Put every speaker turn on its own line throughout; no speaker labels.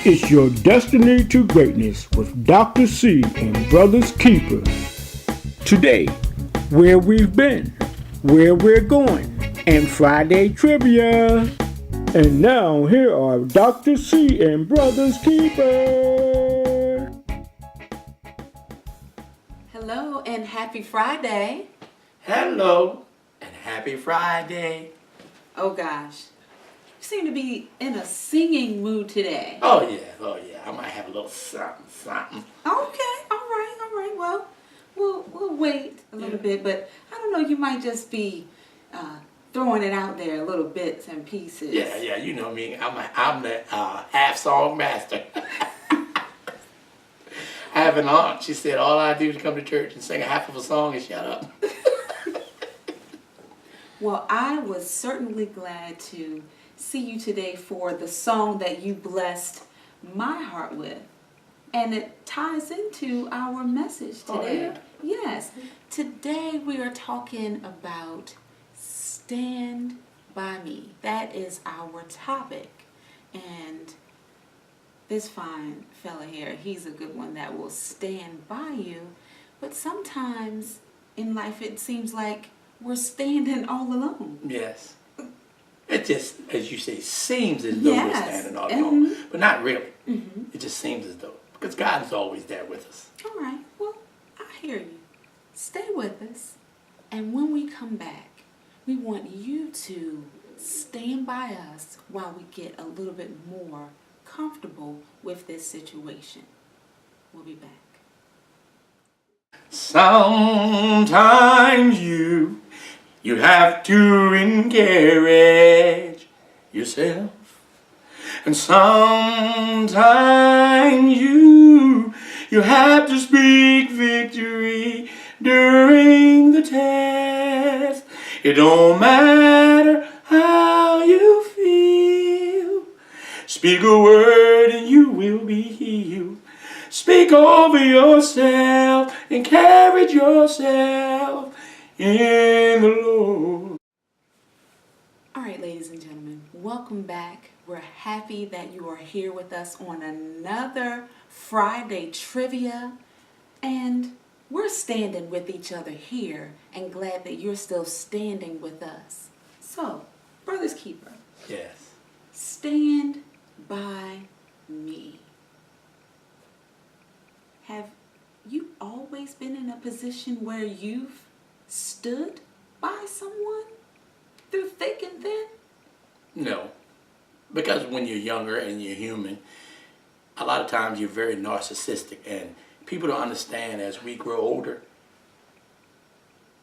It's your destiny to greatness with Dr. C and Brothers Keeper. Today, where we've been, where we're going, and Friday trivia. And now, here are Dr. C and Brothers Keeper.
Hello and happy Friday.
Hello and happy Friday.
Oh gosh, you seem to be in a singing mood today.
Oh yeah. I might have a little something.
Okay, all right. Well, we'll wait a little bit, but I don't know. You might just be throwing it out there, little bits and pieces.
Yeah. You know me. I'm the half song master. I have an aunt. She said all I do is come to church and sing a half of a song and shut up.
Well, I was certainly glad to see you today for the song that you blessed my heart with. And it ties into our message today.
Oh, yeah.
Yes. Today we are talking about Stand By Me. That is our topic. And this fine fella here, he's a good one that will stand by you. But sometimes in life it seems like we're standing all alone.
Yes. It just, as you say, seems as though we're standing all alone. But not really.
Mm-hmm.
It just seems as though. Because God is always there with us.
All right. Well, I hear you. Stay with us. And when we come back, we want you to stand by us while we get a little bit more comfortable with this situation. We'll be back.
Sometimes you have to encourage yourself. And sometimes you have to speak victory during the test. It don't matter how you feel. Speak a word and you will be healed. Speak over yourself, encourage yourself in the Lord.
All right, ladies and gentlemen, welcome back. We're happy that you are here with us on another Friday trivia. And we're standing with each other here and glad that you're still standing with us. So, Brothers Keeper.
Yes.
Stand by me. Have you always been in a position where you've stood by someone through thick and thin?
No. Because when you're younger and you're human, a lot of times you're very narcissistic, and people don't understand as we grow older,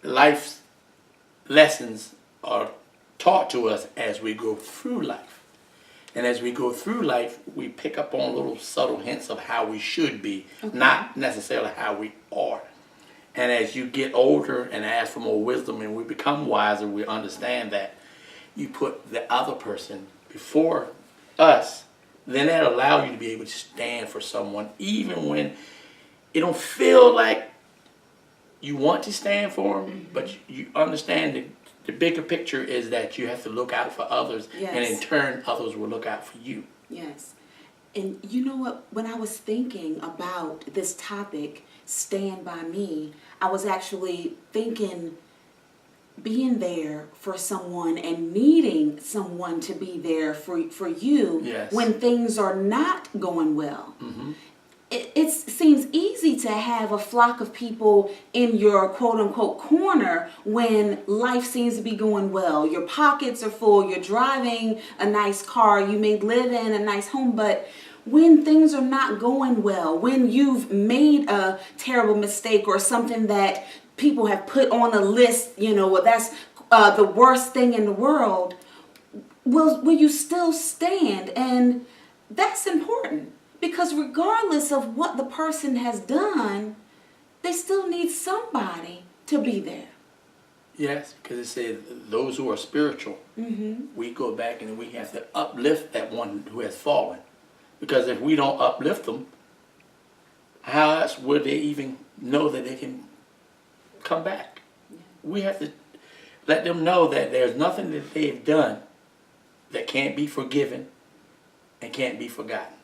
life's lessons are taught to us as we go through life. And as we go through life, we pick up on little subtle hints of how we should be, not necessarily how we are. And as you get older and ask for more wisdom and we become wiser, we understand that you put the other person before us, then that'll allow you to be able to stand for someone even when it don't feel like you want to stand for them, but you understand that the bigger picture is that you have to look out for others, and in turn, others will look out for you.
Yes. And you know what? When I was thinking about this topic, Stand By Me, I was actually thinking being there for someone and needing someone to be there for you when things are not going well. Mm-hmm. It seems easy to have a flock of people in your quote-unquote corner when life seems to be going well. Your pockets are full, you're driving a nice car, you may live in a nice home, but when things are not going well, when you've made a terrible mistake or something that people have put on a list, well, that's the worst thing in the world, will you still stand? And that's important. Because regardless of what the person has done, they still need somebody to be there.
Yes, because it says those who are spiritual, we go back and we have to uplift that one who has fallen. Because if we don't uplift them, how else would they even know that they can come back? Yeah. We have to let them know that there's nothing that they've done that can't be forgiven and can't be forgotten.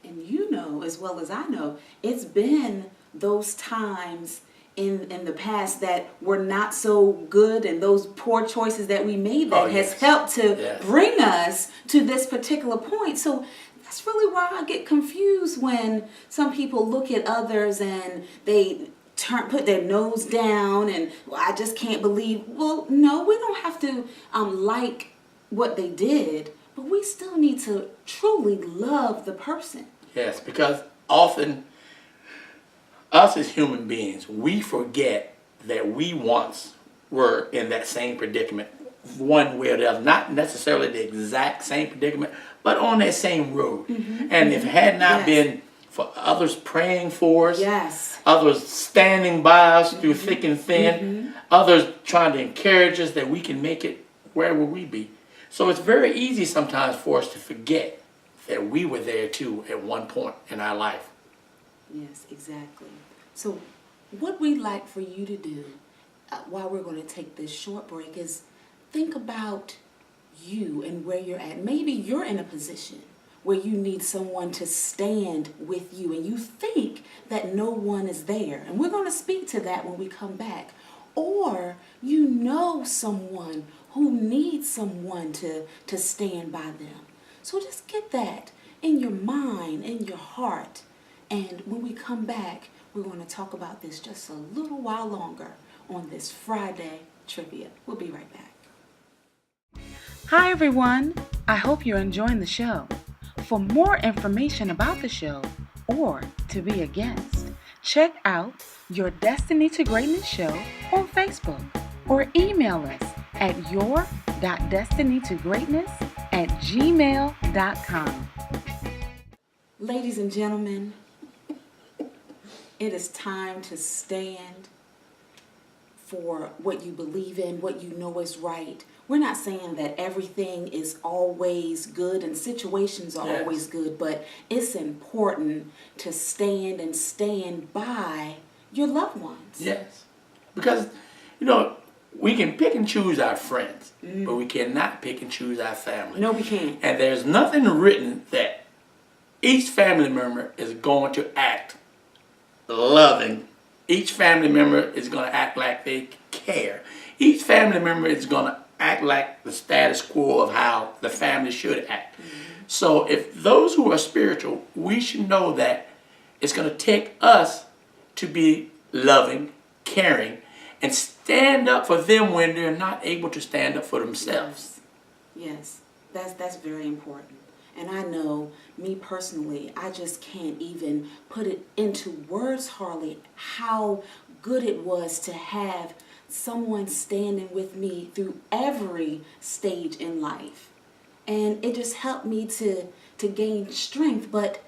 And you know as well as I know, it's been those times in the past that were not so good, and those poor choices that we made that has helped to bring us to this particular point. So that's really why I get confused when some people look at others and they put their nose down and, well, I just can't believe. Well, no, we don't have to like what they did, but we still need to truly love the person.
Yes, because often us as human beings, we forget that we once were in that same predicament, one way or the other. Not necessarily the exact same predicament, but on that same road. And if it had not been for others praying for us, others standing by us through thick and thin, others trying to encourage us that we can make it, where will we be? So it's very easy sometimes for us to forget that we were there too at one point in our life.
Yes, exactly. So what we'd like for you to do while we're going to take this short break is think about you and where you're at. Maybe you're in a position where you need someone to stand with you and you think that no one is there. And we're going to speak to that when we come back. Or you know someone who needs someone to stand by them. So just get that in your mind, in your heart. And when we come back, we're going to talk about this just a little while longer on this Friday Trivia. We'll be right back. Hi, everyone. I hope you're enjoying the show. For more information about the show or to be a guest, check out Your Destiny to Greatness show on Facebook or email us at your.destinytogreatness@gmail.com. Ladies and gentlemen, it is time to stand for what you believe in, what you know is right. We're not saying that everything is always good and situations are always good, but it's important to stand by your loved ones.
Yes. Because, we can pick and choose our friends, but we cannot pick and choose our family.
No, we can't.
And there's nothing written that each family member is going to act loving. Each family member is going to act like they care. Each family member is going to act like the status quo of how the family should act. So if those who are spiritual, we should know that it's going to take us to be loving, caring, and stand up for them when they're not able to stand up for themselves.
Yes, that's very important. And I know, me personally, I just can't even put it into words, Harley, how good it was to have someone standing with me through every stage in life. And it just helped me to gain strength. But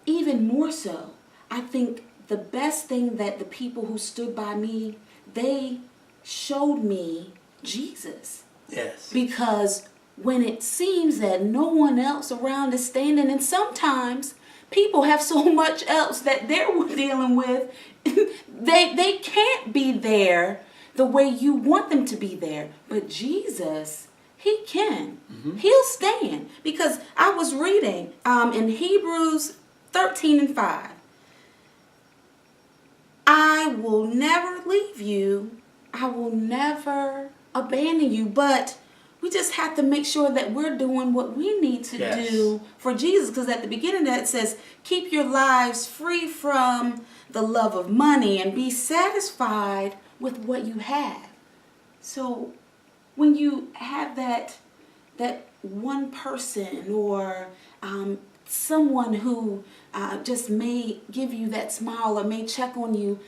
even more so, I think the best thing that the people who stood by me, they showed me Jesus.
Yes.
Because when it seems that no one else around is standing, and sometimes people have so much else that they're dealing with, they can't be there the way you want them to be there. But Jesus, he can. He'll stand. Because I was reading in Hebrews 13:5. I will never leave you. I will never abandon you. But we just have to make sure that we're doing what we need to do for Jesus. Because at the beginning of that it says, keep your lives free from the love of money and be satisfied with what you have. So when you have that one person or someone who just may give you that smile or may check on you,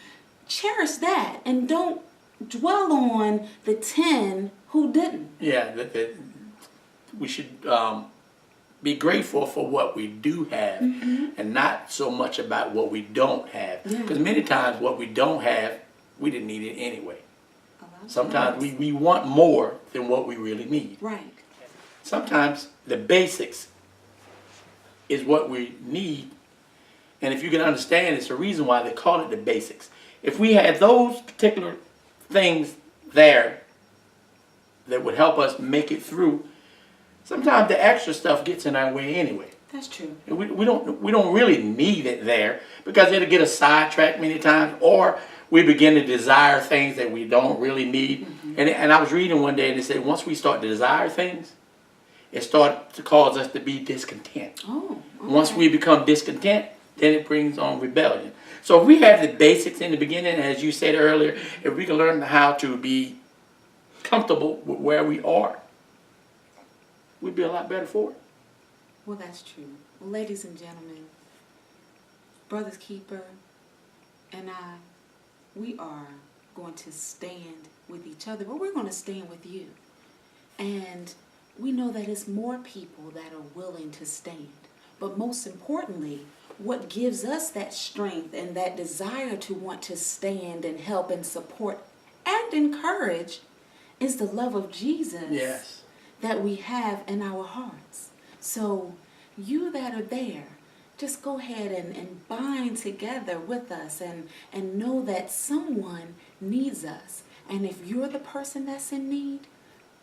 cherish that and don't dwell on the 10 who didn't.
Yeah, we should be grateful for what we do have and not so much about what we don't have. Because many times what we don't have, we didn't need it anyway. Sometimes we want more than what we really need.
Right.
Sometimes the basics is what we need. And if you can understand, it's the reason why they call it the basics. If we had those particular things there that would help us make it through, sometimes the extra stuff gets in our way anyway.
That's true.
We don't really need it there because it'll get us sidetracked many times, or we begin to desire things that we don't really need. And I was reading one day and it said once we start to desire things, it starts to cause us to be discontent.
Oh, okay.
Once we become discontent, then it brings on rebellion. So if we have the basics in the beginning, as you said earlier, if we can learn how to be comfortable with where we are, we'd be a lot better for it.
Well, that's true. Well, ladies and gentlemen, Brothers Keeper and I, we are going to stand with each other, but we're going to stand with you. And we know that it's more people that are willing to stand. But most importantly, what gives us that strength and that desire to want to stand and help and support and encourage is the love of Jesus.
Yes.
That we have in our hearts. So you that are there, just go ahead and bind together with us and know that someone needs us. And if you're the person that's in need,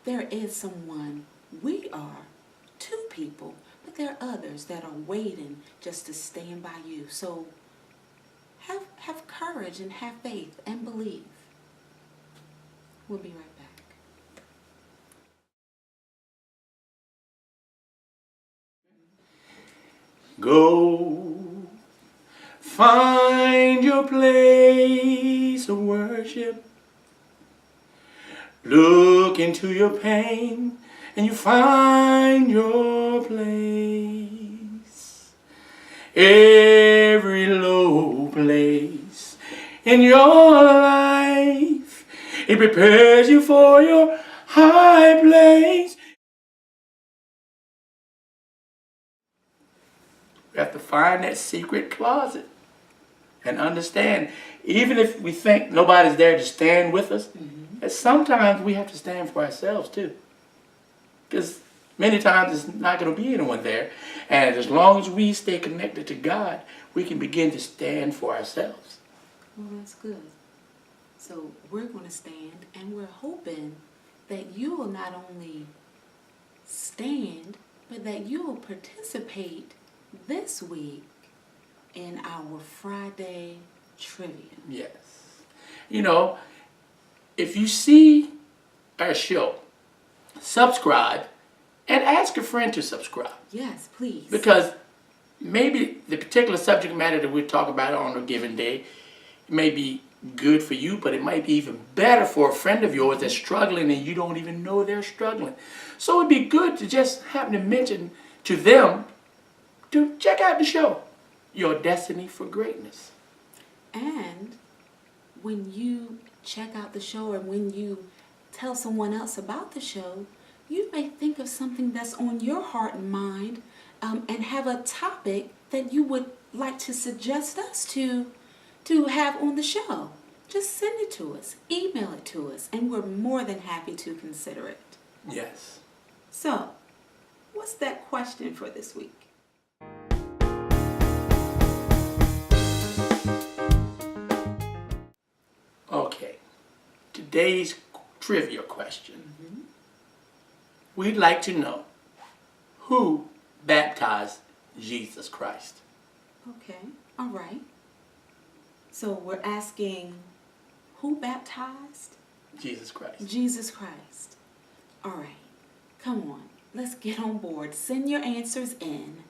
there is someone. We are two people, but there are others that are waiting just to stand by you. So have courage and have faith and believe. We'll be right back.
Go find your place of worship. Look into your pain and you find your place. Every low place in your life, it prepares you for your high place. We have to find that secret closet and understand, even if we think nobody's there to stand with us, that sometimes we have to stand for ourselves too. Because many times there's not going to be anyone there. And as long as we stay connected to God, we can begin to stand for ourselves.
Well, that's good. So we're going to stand, and we're hoping that you will not only stand, but that you will participate this week in our Friday trivia.
Yes. You know, if you see our show, subscribe and ask a friend to subscribe.
Yes, please.
Because maybe the particular subject matter that we talk about on a given day may be good for you, but it might be even better for a friend of yours that's struggling and you don't even know they're struggling. So it'd be good to just happen to mention to them to check out the show, Your Destiny for Greatness.
And when you check out the show or when you tell someone else about the show, you may think of something that's on your heart and mind and have a topic that you would like to suggest us to have on the show. Just send it to us, email it to us, and we're more than happy to consider it.
Yes.
So, what's that question for this week?
Okay. Today's trivia question. We'd like to know who baptized Jesus Christ.
Okay, all right. So we're asking, who baptized?
Jesus Christ.
Jesus Christ. All right, come on, let's get on board. Send your answers in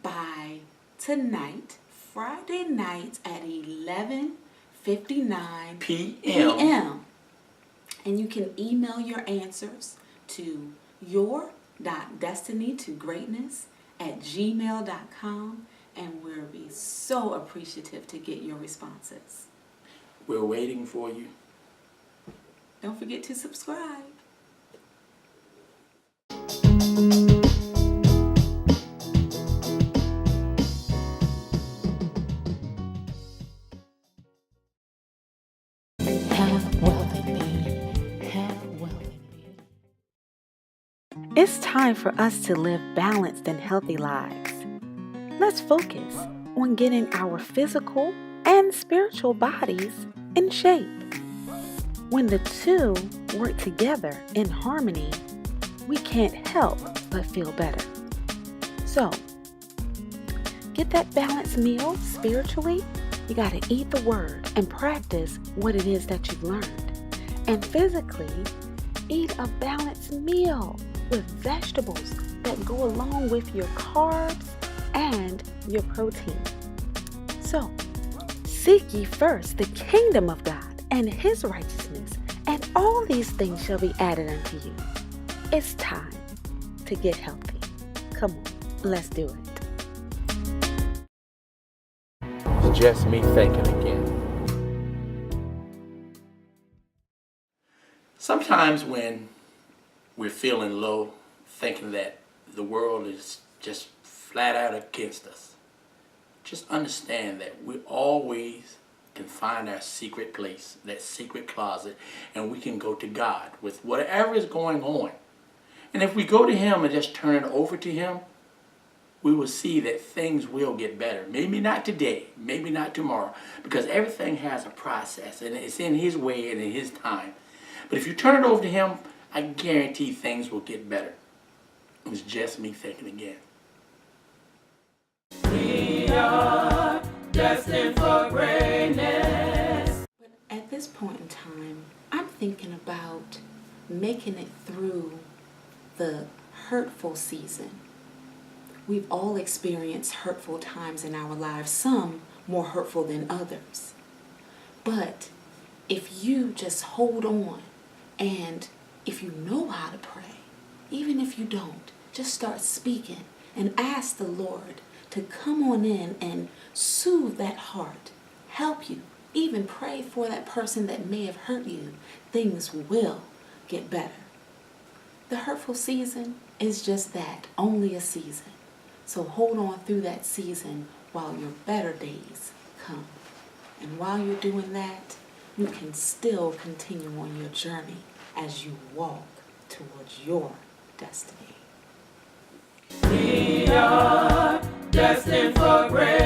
by tonight, Friday night at 11:59 p.m. And you can email your answers to your.destinytogreatness@gmail.com, and we'll be so appreciative to get your responses.
We're waiting for you.
Don't forget to subscribe.
It's time for us to live balanced and healthy lives. Let's focus on getting our physical and spiritual bodies in shape. When the two work together in harmony, we can't help but feel better. So, get that balanced meal spiritually, you got to eat the word and practice what it is that you've learned. And physically, eat a balanced meal with vegetables that go along with your carbs and your protein. So, seek ye first the kingdom of God and his righteousness, and all these things shall be added unto you. It's time to get healthy. Come on, let's do it.
It's just me thinking again. Sometimes when we're feeling low, thinking that the world is just flat out against us, just understand that we always can find our secret place, that secret closet, and we can go to God with whatever is going on. And if we go to him and just turn it over to him, we will see that things will get better. Maybe not today, maybe not tomorrow, because everything has a process and it's in his way and in his time. But if you turn it over to him, I guarantee things will get better. It was just me thinking again.
We are destined for greatness.
But at this point in time, I'm thinking about making it through the hurtful season. We've all experienced hurtful times in our lives, some more hurtful than others. But if you just hold on, and if you know how to pray, even if you don't, just start speaking and ask the Lord to come on in and soothe that heart, help you, even pray for that person that may have hurt you, things will get better. The hurtful season is just that, only a season. So hold on through that season while your better days come. And while you're doing that, you can still continue on your journey as you walk towards your destiny.
We are destined for greatness.